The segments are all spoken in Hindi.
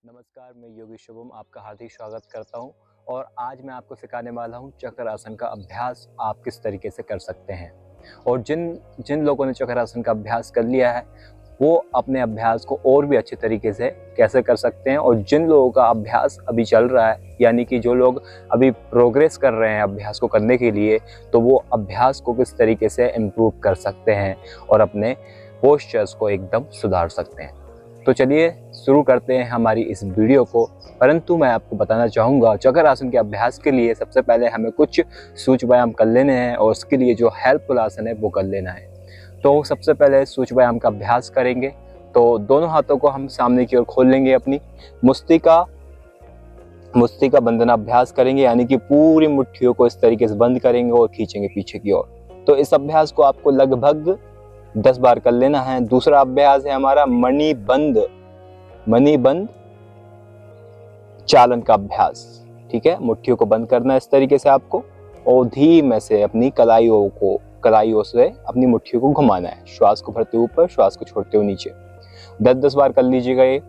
नमस्कार, मैं योगी शुभम आपका हार्दिक स्वागत करता हूं और आज मैं आपको सिखाने वाला हूं चक्रासन का अभ्यास आप किस तरीके से कर सकते हैं। और जिन जिन लोगों ने चक्रासन का अभ्यास कर लिया है वो अपने अभ्यास को और भी अच्छे तरीके से कैसे कर सकते हैं, और जिन लोगों का अभ्यास अभी चल रहा है यानी कि जो लोग अभी प्रोग्रेस कर रहे हैं अभ्यास को करने के लिए, तो वो अभ्यास को किस तरीके से इम्प्रूव कर सकते हैं और अपने पोस्चर्स को एकदम सुधार सकते हैं। तो चलिए शुरू करते हैं हमारी इस वीडियो को। परंतु मैं आपको बताना चाहूँगा चक्रासन के अभ्यास के लिए सबसे पहले हमें कुछ सूच व्यायाम कर लेने हैं और उसके लिए जो हेल्पफुल आसन है वो कर लेना है। तो सबसे पहले सूच व्यायाम का अभ्यास करेंगे। तो दोनों हाथों को हम सामने की ओर खोल लेंगे, अपनी मुष्टि का बंधन अभ्यास करेंगे, यानी कि पूरी मुट्ठियों को इस तरीके से बंद करेंगे और खींचेंगे पीछे की ओर। तो इस अभ्यास को आपको लगभग 10 बार कर लेना है। दूसरा अभ्यास है हमारा मणिबंध चालन का अभ्यास। ठीक है, मुट्ठियों को बंद करना है इस तरीके से आपको, और धीमे से अपनी कलाइयों से अपनी मुट्ठियों को घुमाना है। श्वास को भरते ऊपर, श्वास को छोड़ते हुए नीचे। 10-10 बार कर लीजिएगा ये।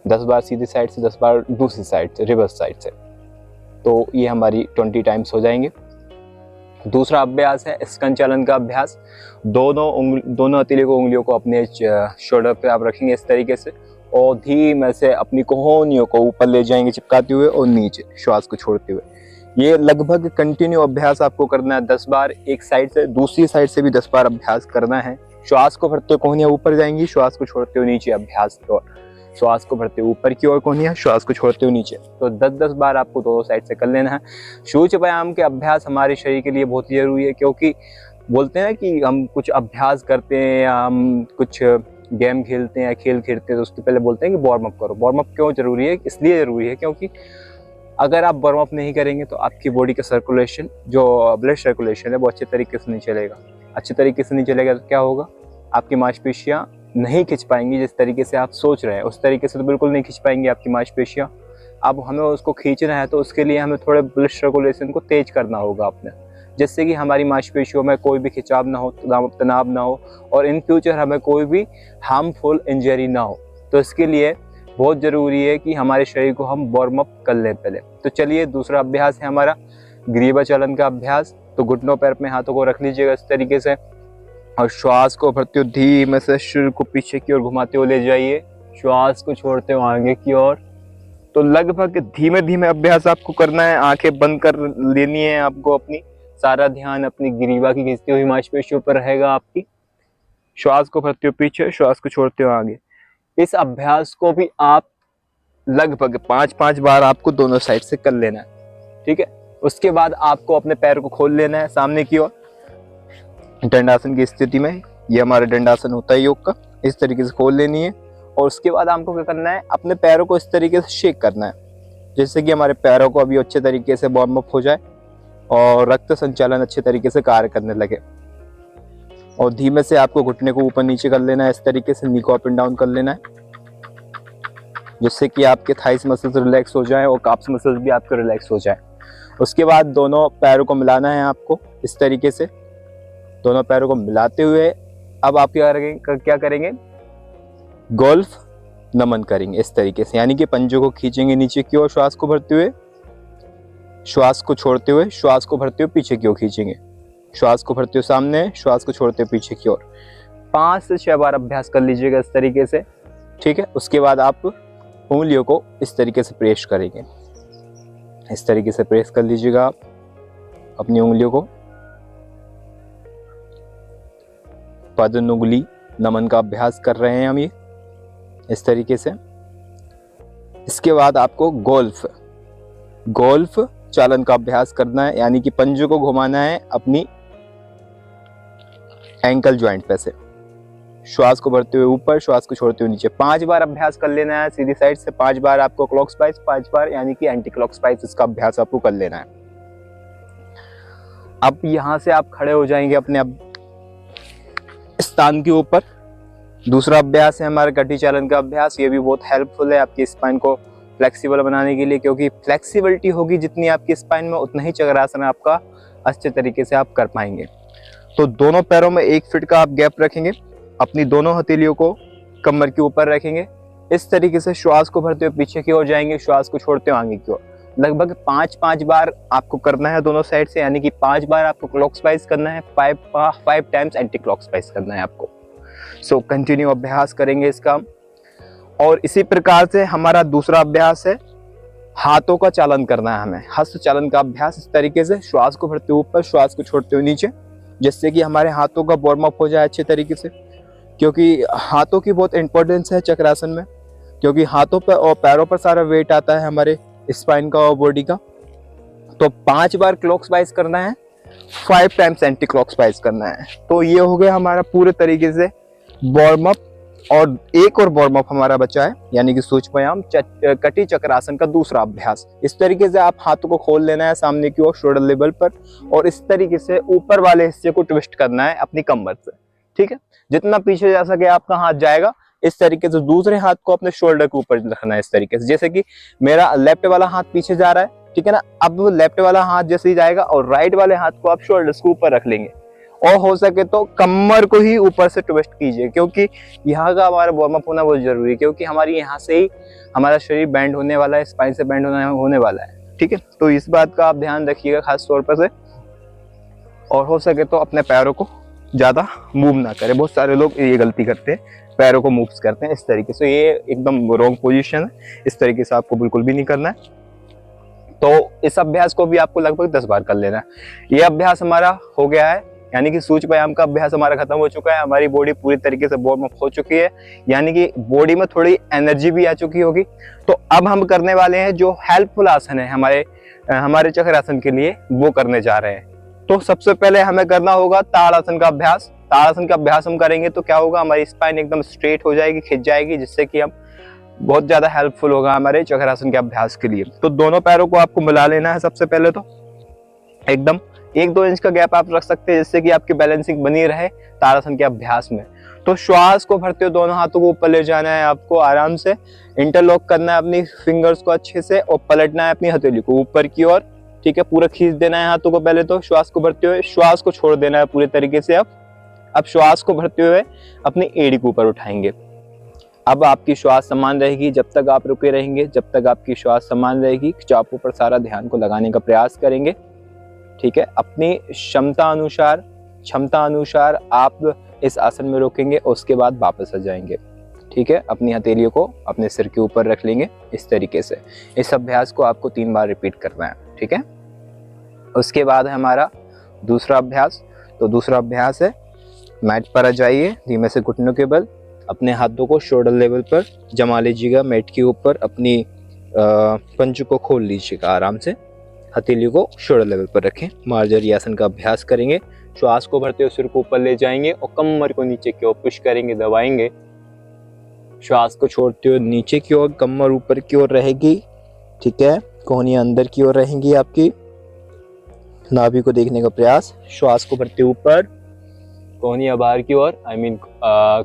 10 बार सीधी साइड से, 10 बार दूसरी साइड से, रिवर्स साइड से। तो ये हमारी 20 टाइम्स हो जाएंगे। दूसरा अभ्यास है स्कंद चालन का अभ्यास। दोनों उंगलियों को अपने शोल्डर पे आप रखेंगे इस तरीके से, और धीमे से अपनी कोहनियों को ऊपर ले जाएंगे चिपकाते हुए और नीचे श्वास को छोड़ते हुए। ये लगभग कंटिन्यू अभ्यास आपको करना है 10 बार। एक साइड से, दूसरी साइड से भी 10 बार अभ्यास करना है। श्वास को भरते हुए कोहनियां ऊपर जाएंगी, श्वास को छोड़ते हुए नीचे अभ्यास की ओर। श्वास को भरते ऊपर की ओर कोहनियां, श्वास को छोड़ते हुए नीचे। तो 10-10 बार आपको दोनों साइड से कर लेना है। सूच व्यायाम के अभ्यास हमारे शरीर के लिए बहुत ही जरूरी है, क्योंकि बोलते हैं कि हम कुछ अभ्यास करते हैं या हम कुछ गेम खेलते हैं या खेल खेलते हैं तो उसके पहले बोलते हैं कि वार्म अप करो। वार्म अप क्यों जरूरी है? इसलिए जरूरी है क्योंकि अगर आप वार्म अप नहीं करेंगे तो आपकी बॉडी का सर्कुलेशन, जो ब्लड सर्कुलेशन है, वो अच्छे तरीके से नहीं चलेगा। अच्छे तरीके से नहीं चलेगा तो क्या होगा? आपकी मांसपेशियां नहीं खिंच पाएंगी जिस तरीके से आप सोच रहे हैं, उस तरीके से तो बिल्कुल नहीं खिंच पाएंगी आपकी मांसपेशियां। अब हमें उसको खींचना है तो उसके लिए हमें थोड़े ब्लड सर्कुलेशन को तेज करना होगा अपने, जिससे कि हमारी मांसपेशियों में कोई भी खिंचाव ना हो, तनाव ना हो, और इन फ्यूचर हमें कोई भी हार्मफुल इंजरी ना हो। तो इसके लिए बहुत ज़रूरी है कि हमारे शरीर को हम वार्म अप कर लें पहले। तो चलिए, दूसरा अभ्यास है हमारा ग्रीवा चालन का अभ्यास। तो घुटनों पैर में हाथों को रख लीजिएगा इस तरीके से, और श्वास को भरते हुए धीमे से शरीर को पीछे की ओर घुमाते हुए ले जाइए, श्वास को छोड़ते हुए आगे की ओर। तो लगभग धीमे धीमे अभ्यास आपको करना है। आंखें बंद कर लेनी है आपको, अपनी सारा ध्यान अपनी ग्रीवा की खींचती हुई मांसपेशियों पर रहेगा आपकी। श्वास को भरते हुए पीछे, श्वास को छोड़ते हुए आगे। इस अभ्यास को भी आप लगभग 5-5 बार आपको दोनों साइड से कर लेना है। ठीक है, उसके बाद आपको अपने पैर को खोल लेना है सामने की ओर दंडासन की स्थिति में। ये हमारा दंडासन होता है योग का। इस तरीके से खोल लेनी है, और उसके बाद हमको क्या करना है? अपने पैरों को इस तरीके से शेक करना है, जिससे कि हमारे पैरों को अभी अच्छे तरीके से वार्म अप हो जाए और रक्त संचालन अच्छे तरीके से कार्य करने लगे। और धीमे से आपको घुटने को ऊपर नीचे कर लेना है इस तरीके से, नी को अप एंड डाउन कर लेना है, जिससे कि आपके थाइस मसल्स रिलैक्स हो जाए और काप्स मसल्स भी आपके रिलैक्स हो जाए। उसके बाद दोनों पैरों को मिलाना है आपको इस तरीके से। दोनों पैरों को मिलाते हुए अब आप क्या करेंगे? गोल्फ नमन करेंगे इस तरीके से, यानी कि पंजों को खींचेंगे नीचे की ओर, श्वास को भरते हुए, श्वास को छोड़ते हुए, श्वास को भरते हुए पीछे की ओर खींचेंगे, श्वास को भरते हुए सामने, श्वास को छोड़ते हुए पीछे की ओर। 5 से 6 बार अभ्यास कर लीजिएगा इस तरीके से। ठीक है, उसके बाद आप उंगलियों को इस तरीके से प्रेस करेंगे। इस तरीके से प्रेस कर लीजिएगा आप अपनी उंगलियों को। पद्मनुगली नमन का अभ्यास कर रहे हैं हम ये इस तरीके से। इसके बाद आपको गोल्फ चालन का अभ्यास करना है, यानी कि पंजों को घुमाना है अपनी एंकल ज्वाइंट पे से। श्वास को भरते हुए ऊपर, श्वास को छोड़ते हुए नीचे। 5 बार अभ्यास कर लेना है सीधी साइड से, 5 बार आपको क्लॉकवाइज, 5 बार यानी कि एंटी क्लॉकवाइज इसका अभ्यास आपको कर लेना है। अब यहां से आप खड़े हो जाएंगे अपने स्थान के ऊपर। दूसरा अभ्यास है हमारा गति चालन का अभ्यास। ये भी बहुत हेल्पफुल है आपकी स्पाइन को फ्लेक्सिबल बनाने के लिए, क्योंकि फ्लेक्सिबिलिटी होगी जितनी आपकी स्पाइन में, उतना ही चक्रासन आपका अच्छे तरीके से आप कर पाएंगे। तो दोनों पैरों में 1 फीट का आप गैप रखेंगे। अपनी दोनों हथेलियों को कमर के ऊपर रखेंगे, इस तरीके से श्वास को भरते हुए पीछे की ओर जाएंगे, श्वास को छोड़ते हुए आगे की ओर। लगभग 5 बार आपको करना है दोनों साइड से, यानी कि 5 बार आपको क्लॉकवाइज करना है, 5 टाइम्स एंटी क्लॉकवाइज करना है आपको। सो कंटिन्यू अभ्यास करेंगे इसका। और इसी प्रकार से हमारा दूसरा अभ्यास है हाथों का चालन करना है हमें, हस्त चालन का अभ्यास। इस तरीके से श्वास को भरते हुए ऊपर, श्वास को छोड़ते हुए नीचे, जिससे कि हमारे हाथों का वार्म अप हो जाए अच्छे तरीके से, क्योंकि हाथों की बहुत इंपॉर्टेंस है चक्रासन में, क्योंकि हाथों पर और पैरों पर सारा वेट आता है हमारे स्पाइन का और बॉडी का। तो 5 बार क्लॉकवाइज करना है, 5 टाइम्स एंटी क्लॉकवाइज करना है। तो ये हो गया हमारा पूरे तरीके से वार्म अप। और एक और वार्म अप हमारा बचा है, यानी कि सूक्ष्म कटी चक्रासन का दूसरा अभ्यास। इस तरीके से आप हाथों को खोल लेना है सामने की ओर शोल्डर लेवल पर, और इस तरीके से ऊपर वाले हिस्से को ट्विस्ट करना है अपनी कमर से। ठीक है, जितना पीछे जा सके आपका हाथ जाएगा, इस तरीके से दूसरे हाथ को अपने शोल्डर के ऊपर रखना है इस तरीके से। जैसे कि मेरा लेफ्ट वाला हाथ पीछे जा रहा है, ठीक है ना, अब लेफ्ट वाला हाथ जैसे ही जाएगा और राइट वाले हाथ को आप शोल्डर्स के ऊपर रख लेंगे, और हो सके तो कमर को ही ऊपर से ट्विस्ट कीजिए, क्योंकि यहाँ का हमारा वार्म अप होना बहुत जरूरी है, क्योंकि हमारी यहाँ से ही हमारा शरीर बैंड होने वाला है, स्पाइन से बैंड होने वाला है। ठीक है, तो इस बात का आप ध्यान रखिएगा खास तौर पर से। और हो सके तो अपने पैरों को ज्यादा मूव ना करें। बहुत सारे लोग ये गलती करते हैं, पैरों को मूव करते हैं इस तरीके से, ये एकदम रॉन्ग पोजीशन है। इस तरीके से आपको बिल्कुल भी नहीं करना है। तो इस अभ्यास को भी आपको लगभग 10 बार कर लेना है। ये अभ्यास हमारा हो गया है, यानी कि सूक्ष्म व्यायाम का अभ्यास हमारा खत्म हो चुका है। हमारी बॉडी पूरी तरीके से वार्म अप हो चुकी है, यानी कि बॉडी में थोड़ी एनर्जी भी आ चुकी होगी। तो अब हम करने वाले हैं जो हेल्पफुल आसन है हमारे चक्रासन के लिए, वो करने जा रहे हैं। तो सबसे पहले हमें करना होगा ताड़ासन का अभ्यास। ताड़ासन का अभ्यास हम करेंगे तो क्या होगा, हमारी स्पाइन एकदम स्ट्रेट हो जाएगी, खिंच जाएगी, जिससे कि हम बहुत ज्यादा हेल्पफुल होगा हमारे चक्रासन के अभ्यास के लिए। तो दोनों पैरों को आपको मिला लेना है सबसे पहले, तो एकदम 1-2 इंच का गैप आप रख सकते हैं, जिससे कि आपकी बैलेंसिंग बनी रहे ताड़ासन के अभ्यास में। तो श्वास को भरते हुए दोनों हाथों को ऊपर ले जाना है आपको, आराम से इंटरलॉक करना है अपनी फिंगर्स को अच्छे से, और पलटना है अपनी हथेली को ऊपर की ओर। ठीक है, पूरा खींच देना है हाथों को पहले, तो श्वास को भरते हुए श्वास को छोड़ देना है पूरे तरीके से। अब श्वास को भरते हुए अपनी एड़ी को ऊपर उठाएंगे। अब आपकी श्वास समान रहेगी जब तक आप रुके रहेंगे, जब तक आपकी श्वास समान रहेगी, चापों पर सारा ध्यान को लगाने का प्रयास करेंगे। ठीक है, अपनी क्षमता अनुसार आप इस आसन में रोकेंगे और उसके बाद वापस आ जाएंगे। ठीक है, अपनी हथेलियों को अपने सिर के ऊपर रख लेंगे इस तरीके से। इस अभ्यास को आपको 3 बार रिपीट करना है। ठीक है, उसके बाद है हमारा दूसरा अभ्यास। तो दूसरा अभ्यास है, मैट पर आ जाइए, धीमे से घुटनों के बल अपने हाथों को शोल्डर लेवल पर जमा लीजिएगा मैट के ऊपर, अपनी पंच को खोल लीजिएगा आराम से, हथेली को शोल्डर लेवल पर रखें। मार्जरी आसन का अभ्यास करेंगे। श्वास को भरते हुए सिर को ऊपर ले जाएंगे और कमर को नीचे की ओर पुश करेंगे, दबाएंगे। श्वास को छोड़ते हुए नीचे की ओर, कमर ऊपर की ओर रहेगी। ठीक है, कोहनियां अंदर की ओर रहेंगी आपकी, नाभि को देखने का प्रयास। श्वास को भरते ऊपर, कोहनियां बाहर की ओर,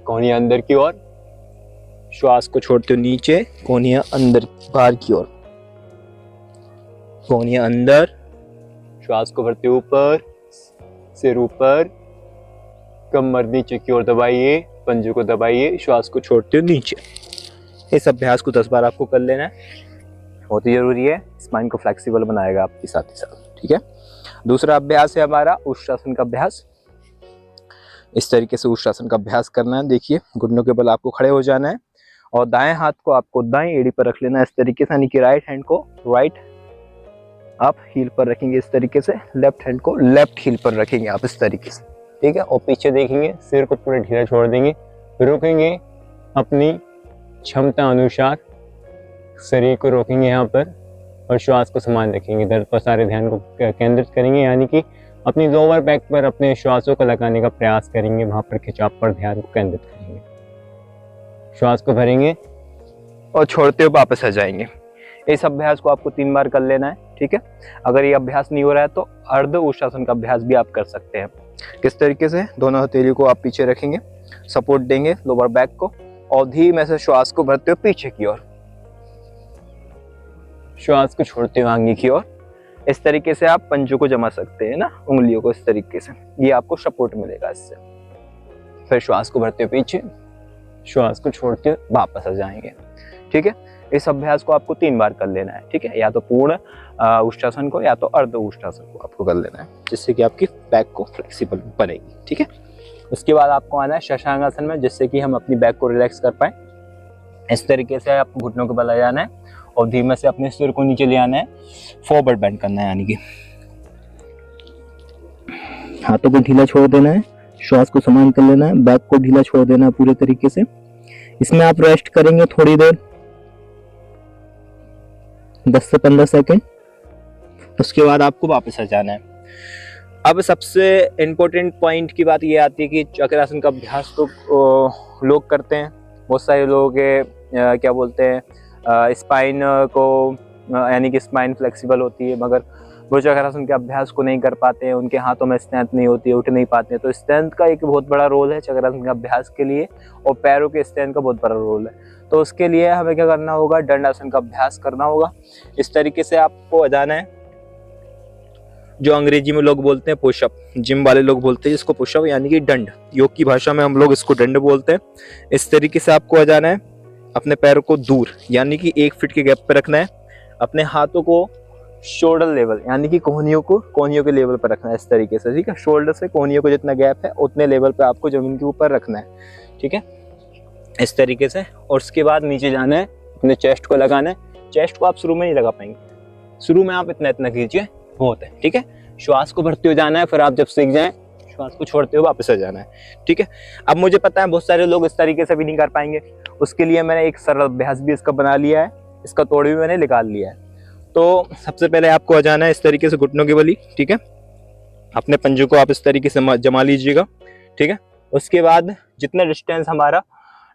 कोहनियां अंदर की ओर। श्वास को छोड़ते हुए नीचे, कोहनियां अंदर बाहर की ओर, कोहनियां अंदर। श्वास को भरते ऊपर, सिर ऊपर, कमर नीचे की ओर दबाइए, पंजे को दबाइए, श्वास को छोड़ते हुए नीचे। इस अभ्यास को 10 बार आपको कर लेना है, बहुत ही जरूरी है, स्पाइन को फ्लेक्सिबल बनाएगा आपके साथ ही साथ। ठीक है, दूसरा अभ्यास है हमारा उष्ट्रासन का अभ्यास। इस तरीके से उष्ट्रासन का अभ्यास करना है। देखिए, घुटनों के बल आपको खड़े हो जाना है और दाएं हाथ को आपको दाएं एड़ी पर रख लेना है इस तरीके से, यानी कि राइट हैंड को राइट आप हील पर रखेंगे इस तरीके से, लेफ्ट हैंड को लेफ्ट हील पर रखेंगे आप इस तरीके से। ठीक है, और पीछे देखेंगे, सिर को पूरा ढीला छोड़ देंगे, रुकेंगे, अपनी क्षमता अनुसार शरीर को रोकेंगे यहाँ पर और श्वास को समान रखेंगे। दर्द पर सारे ध्यान को केंद्रित करेंगे, यानी कि अपनी लोअर बैक पर अपने श्वासों को लगाने का प्रयास करेंगे, वहां पर खिंचाव पर ध्यान को केंद्रित करेंगे। श्वास को भरेंगे और छोड़ते हुए वापस आ जाएंगे। इस अभ्यास को आपको 3 बार कर लेना है। ठीक है, अगर ये अभ्यास नहीं हो रहा है तो अर्ध उष्ट्रासन का अभ्यास भी आप कर सकते हैं। किस तरीके से, दोनों हथेली को आप पीछे रखेंगे, सपोर्ट देंगे लोअर बैक को, और धीमे से श्वास को भरते हुए पीछे की ओर, श्वास को छोड़ते हुए आगे की ओर। इस तरीके से आप पंजों को जमा सकते हैं ना, उंगलियों को इस तरीके से, ये आपको सपोर्ट मिलेगा इससे। फिर श्वास को भरते हुए पीछे, श्वास को छोड़ते हुए वापस आ जाएंगे। ठीक है। इस अभ्यास को आपको 3 बार कर लेना है, ठीक है। या तो पूर्ण उष्टासन को या तो अर्ध उष्टासन को आपको कर लेना है, जिससे कि आपकी बैक को फ्लेक्सिबल बनेगी, ठीक है। उसके बाद आपको आना है शशांक आसन में, जिससे कि हम अपनी बैक को रिलैक्स कर पाए। इस तरीके से आपको घुटनों के बल आ जाना है और धीमे से अपने सिर को नीचे ले आना है, फॉरवर्ड बेंड करना है, यानी कि हाथों को ढीला छोड़ देना है, श्वास को समान कर लेना है, बैक को ढीला छोड़ देना है पूरे तरीके से। इसमें आप रेस्ट करेंगे थोड़ी देर, 10 से 15 सेकंड। उसके बाद आपको वापस आ जाना है। अब सबसे इम्पोर्टेंट पॉइंट की बात ये आती है कि चक्रासन का अभ्यास तो लोग करते हैं, बहुत सारे लोग क्या बोलते हैं स्पाइन को, यानी कि स्पाइन फ्लेक्सिबल होती है, मगर वो चक्रासन के अभ्यास को नहीं कर पाते हैं, उनके हाथों में स्ट्रेंथ नहीं होती है, उठ नहीं पाते हैं। तो स्ट्रेंथ का एक बहुत बड़ा रोल है चक्रासन के अभ्यास के लिए, और पैरों के स्ट्रेंथ का बहुत बड़ा रोल है। तो उसके लिए हमें क्या करना होगा, दंडासन का अभ्यास करना होगा। इस तरीके से आपको जाना है, जो अंग्रेजी में लोग बोलते हैं पुशअप, जिम वाले लोग बोलते हैं इसको पुशअप, यानी कि दंड। योग की भाषा में हम लोग इसको दंड बोलते हैं। इस तरीके से आपको आ जाना है, अपने पैरों को दूर यानी कि 1 फीट के गैप पे रखना है, अपने हाथों को शोल्डर लेवल यानी कि कोहनियों के लेवल पर रखना है, इस तरीके से, ठीक है। शोल्डर से कोहनियों को जितना गैप है उतने लेवल पे आपको जमीन के ऊपर रखना है, ठीक है, इस तरीके से। और उसके बाद नीचे जाना है, अपने चेस्ट को लगाना है। चेस्ट को आप शुरू में नहीं लगा पाएंगे, शुरू में आप इतना इतना कीजिए, बहुत है, ठीक है। श्वास को भरते हुए जाना है, फिर आप जब सीख जाएं श्वास को छोड़ते हुए वापस आ जाना है, ठीक है। अब मुझे पता है बहुत सारे लोग इस तरीके से भी नहीं कर पाएंगे, उसके लिए मैंने एक सरल अभ्यास भी इसका बना लिया है, इसका तोड़ भी मैंने निकाल लिया है। तो सबसे पहले आपको आ जाना है इस तरीके से घुटनों की बली, ठीक है। अपने पंजों को आप इस तरीके से जमा लीजिएगा, ठीक है। उसके बाद जितना डिस्टेंस हमारा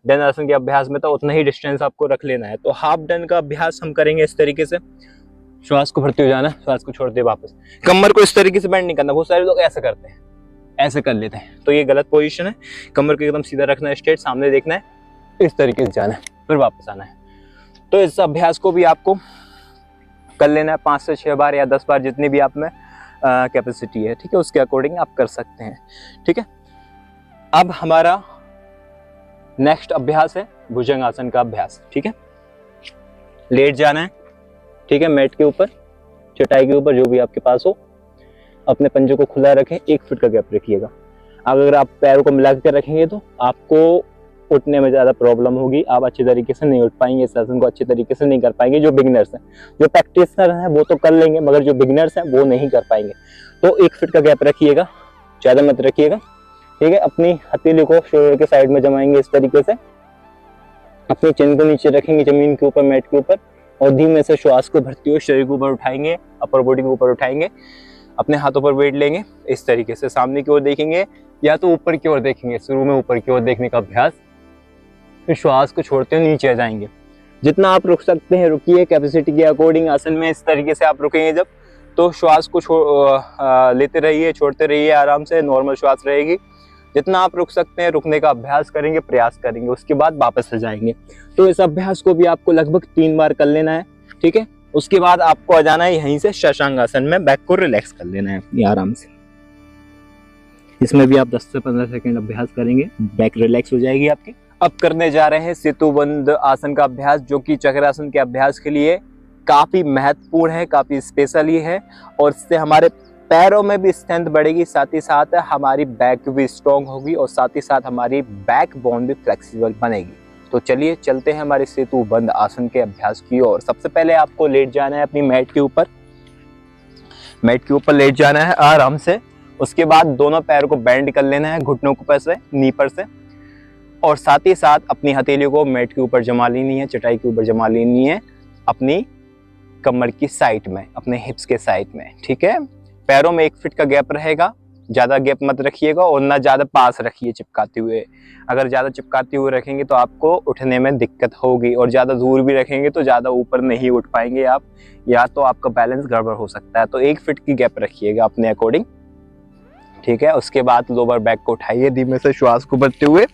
दंडासन के अभ्यास में था उतना ही डिस्टेंस आपको रख लेना है। तो हाफ डन का अभ्यास हम करेंगे इस तरीके से, श्वास को भरते हुए जाना, श्वास को छोड़ते हुए वापस। कमर को इस तरीके से बेंड नहीं करना, बहुत सारे लोग ऐसे करते हैं, ऐसे कर लेते हैं, तो ये गलत पोजीशन है। कमर को एकदम सीधा रखना है, स्ट्रेट सामने देखना है, इस तरीके से जाना है, फिर वापस आना है। तो इस अभ्यास को भी आपको कर लेना है 5 से 6 बार या 10 बार, जितनी भी आप में कैपेसिटी है, ठीक है, उसके अकॉर्डिंग आप कर सकते हैं, ठीक है। अब हमारा नेक्स्ट अभ्यास है भुजंग आसन का अभ्यास, ठीक है। लेट जाना है, ठीक है, मैट के ऊपर, चटाई के ऊपर, जो भी आपके पास हो। अपने पंजों को खुला रखें, 1 फीट का गैप रखिएगा। अगर आप पैरों को मिला कर रखेंगे तो आपको उठने में ज़्यादा प्रॉब्लम होगी, आप अच्छे तरीके से नहीं उठ पाएंगे, इस आसन को अच्छे तरीके से नहीं कर पाएंगे। जो बिगिनर्स हैं, जो प्रैक्टिशनर हैं वो तो कर लेंगे, मगर जो बिगिनर्स हैं वो नहीं कर पाएंगे। तो 1 फीट का गैप रखिएगा, ज़्यादा मत रखिएगा, ठीक है। अपनी हथेली को शोल्डर के साइड में जमाएंगे इस तरीके से, अपनी चिन को नीचे रखेंगे जमीन के ऊपर, मैट के ऊपर, और धीमे से श्वास को भरते हुए शरीर को ऊपर उठाएंगे, अपर बॉडी को ऊपर उठाएंगे, अपने हाथों पर वेट लेंगे, इस तरीके से सामने की ओर देखेंगे या तो ऊपर की ओर देखेंगे। शुरू में ऊपर की ओर देखने का अभ्यास, फिर श्वास को छोड़ते हुए नीचे आ जाएंगे। जितना आप रुक सकते हैं रुकिए, कैपेसिटी के अकॉर्डिंग। आसन में इस तरीके से आप रुकेंगे जब, तो श्वास को लेते रहिए, छोड़ते रहिए, आराम से नॉर्मल श्वास रहेगी। जितना आप रुक सकते हैं रुकने का अभ्यास करेंगे, प्रयास करेंगे, उसके बाद वापस आ जाएंगे। तो इस अभ्यास को भी आपको लगभग 3 बार कर लेना है, ठीक है। उसके बाद आपको आ जाना है यहीं से शशांक आसन में, बैक को रिलैक्स कर लेना है ये आराम से। इसमें भी आप 10 से 15 सेकंड अभ्यास करेंगे, बैक रिलैक्स हो जाएगी आपकी। अब करने जा रहे हैं सेतुबंद आसन का अभ्यास, जो कि चक्रासन के अभ्यास के लिए काफी महत्वपूर्ण है, काफी स्पेशल ही है, और इससे हमारे पैरों में भी स्ट्रेंथ बढ़ेगी, साथ ही साथ हमारी बैक भी स्ट्रॉन्ग होगी, और साथ ही साथ हमारी बैक बोन भी फ्लेक्सिबल बनेगी। तो चलिए चलते हैं हमारे सेतुबंद आसन के अभ्यास की ओर। सबसे पहले आपको लेट जाना है अपनी मैट के ऊपर, मैट के ऊपर लेट जाना है आराम से। उसके बाद दोनों पैरों को बेंड कर लेना है, घुटनों को पर से, नी पर से, और साथ ही साथ अपनी हथेली को मैट के ऊपर जमा लेनी है, चटाई के ऊपर जमा लेनी है, अपनी कमर की साइड में, अपने हिप्स के साइड में, ठीक है। पैरों में 1 फीट का गैप रहेगा, ज्यादा गैप मत रखिएगा, और ना ज्यादा पास रखिए चिपकाते हुए। अगर ज्यादा चिपकाते हुए रखेंगे तो आपको उठने में दिक्कत होगी, और ज्यादा दूर भी रखेंगे तो ज्यादा ऊपर नहीं उठ पाएंगे आप, या तो आपका बैलेंस गड़बड़ हो सकता है। तो 1 फीट की गैप रखिएगा अपने अकॉर्डिंग, ठीक है। उसके बाद लोअर बैक को उठाइए धीमे से, श्वास को भरते हुए,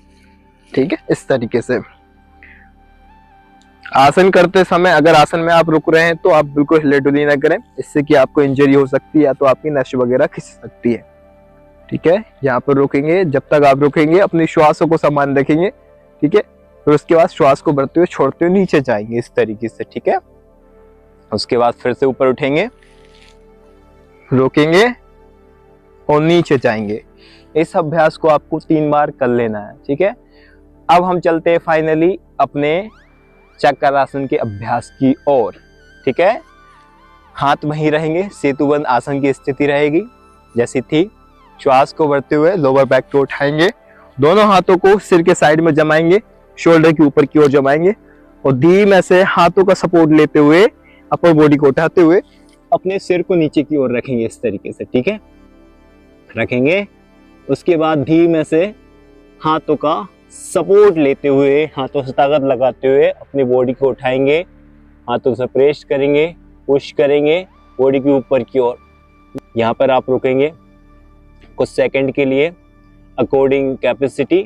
ठीक है, इस तरीके से। आसन करते समय अगर आसन में आप रुक रहे हैं तो आप बिल्कुल हिलेडुली ना करें, इससे कि आपको इंजरी हो सकती है, या तो आपकी नस वगैरह खिंच सकती है, ठीक है। यहाँ पर रुकेंगे, जब तक आप रुकेंगे अपनी श्वासों को समान रखेंगे, ठीक है। फिर उसके बाद श्वास को भरते हुए छोड़ते हुए नीचे जाएंगे इस तरीके से, ठीक है। उसके बाद फिर से ऊपर उठेंगे, रोकेंगे और नीचे जाएंगे। इस अभ्यास को आपको 3 बार कर लेना है, ठीक है। अब हम चलते हैं फाइनली अपने चक्रासन के अभ्यास की ओर, ठीक है। हाथ वहीं रहेंगे, सेतुबंद आसन की स्थिति रहेगी जैसी थी। श्वास को भरते हुए लोअर बैक को उठाएंगे, दोनों हाथों को सिर के साइड में जमाएंगे, शोल्डर के ऊपर की ओर जमाएंगे और धीमे से हाथों का सपोर्ट लेते हुए अपर बॉडी को उठाते हुए अपने सिर को नीचे की ओर रखेंगे इस तरीके से, ठीक है। रखेंगे, उसके बाद धीमे से हाथों का सपोर्ट लेते हुए, हाथों से ताकत लगाते हुए अपनी बॉडी को उठाएंगे, हाथों से प्रेस करेंगे, पुश करेंगे बॉडी के ऊपर की ओर। यहाँ पर आप रुकेंगे कुछ सेकंड के लिए अकॉर्डिंग कैपेसिटी,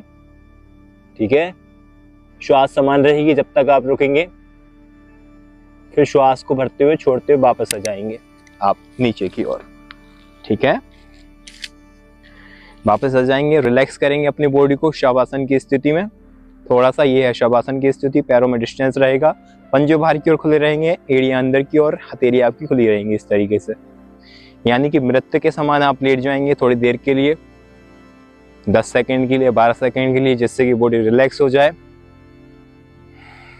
ठीक है। श्वास समान रहेगी जब तक आप रुकेंगे, फिर श्वास को भरते हुए छोड़ते हुए वापस आ जाएंगे आप नीचे की ओर, ठीक है। वापस आ जाएंगे, रिलैक्स करेंगे अपनी बॉडी को शवासन की स्थिति में। थोड़ा सा ये है शवासन की स्थिति, पैरों में डिस्टेंस रहेगा, पंजे बाहर की ओर खुले रहेंगे, एड़ियां अंदर की ओर, हथेली आपकी खुली रहेंगी इस तरीके से, यानी कि मृत्यु के समान आप लेट जाएंगे थोड़ी देर के लिए, 10 सेकंड के लिए, 12 सेकंड के लिए, जिससे कि बॉडी रिलैक्स हो जाए।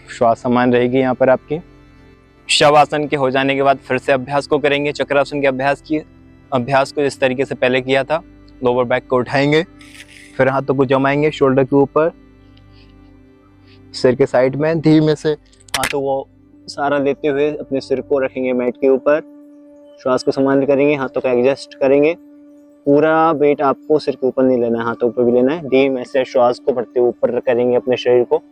श्वास समान रहेगी यहाँ पर आपकी। शवासन के हो जाने के बाद फिर से अभ्यास को करेंगे, चक्रासन के अभ्यास को जिस तरीके से पहले किया था। लोअर बैक को उठाएंगे, फिर हाथों को जमाएंगे शोल्डर के ऊपर, सिर के साइड में, धीमे से हाथों को सहारा लेते हुए अपने सिर को रखेंगे मैट के ऊपर। श्वास को समान करेंगे, हाथों का एडजस्ट करेंगे, पूरा वेट आपको सिर के ऊपर नहीं लेना है, हाथों पर भी लेना है। धीमे से श्वास को भरते हुए ऊपर करेंगे अपने शरीर को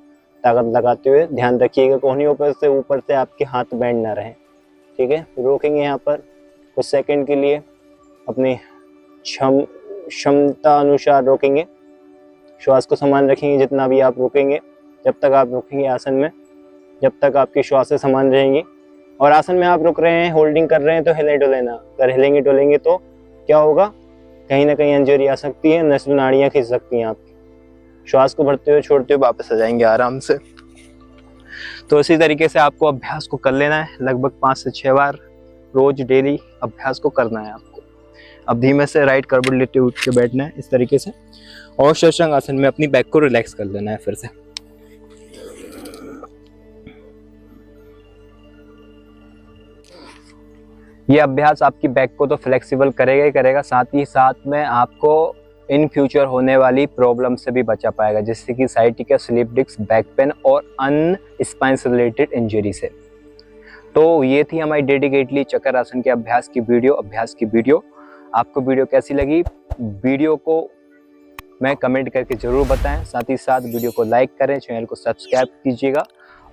ताकत लगाते हुए। ध्यान रखिएगा कोहनियों पर से ऊपर से आपके हाथ बैंड ना रहे, ठीक है। रोकेंगे यहाँ पर कुछ सेकंड के लिए, अपनी क्षमता अनुसार रोकेंगे। श्वास को समान रखेंगे जितना भी आप रोकेंगे, जब तक आप रुकेंगे आसन में, जब तक आपकी श्वासें समान रहेंगी। और आसन में आप रुक रहे हैं, होल्डिंग कर रहे हैं, तो हिले डुले ना। अगर हिलेंगे डुलेंगे तो क्या होगा, कहीं ना कहीं इंजरी आ सकती है, नस नाड़ियाँ खींच सकती हैं आपकी। श्वास को भरते हुए छोड़ते हुए वापस आ जाएंगे आराम से। तो इसी तरीके से आपको अभ्यास को कर लेना है, लगभग 5 से 6 बार रोज डेली अभ्यास को करना है आपको। अब धीमे से राइट करवट लेते उठ के बैठना है इस तरीके से, और शशांक आसन में अपनी बैक को रिलैक्स कर लेना है फिर से। ये अभ्यास आपकी बैक को तो फ्लेक्सिबल करेगा ही करेगा, साथ ही साथ में आपको इन फ्यूचर होने वाली प्रॉब्लम से भी बचा पाएगा, जैसे कि sciatica, slip disc, back pain और अन्य स्पाइन से रिलेटेड इंजरी से। तो ये थी हमारी डेडिकेटली चक्रासन के अभ्यास की वीडियो। आपको वीडियो कैसी लगी, वीडियो को मैं कमेंट करके ज़रूर बताएं। साथ ही साथ वीडियो को लाइक करें, चैनल को सब्सक्राइब कीजिएगा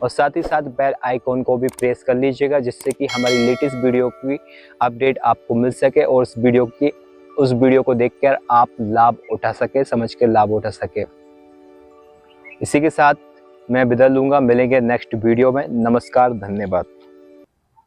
और साथ ही साथ बेल आइकॉन को भी प्रेस कर लीजिएगा, जिससे कि हमारी लेटेस्ट वीडियो की अपडेट आपको मिल सके और उस वीडियो को देखकर आप लाभ उठा सके, समझ के लाभ उठा सके। इसी के साथ मैं विदा लूंगा, मिलेंगे नेक्स्ट वीडियो में। नमस्कार, धन्यवाद।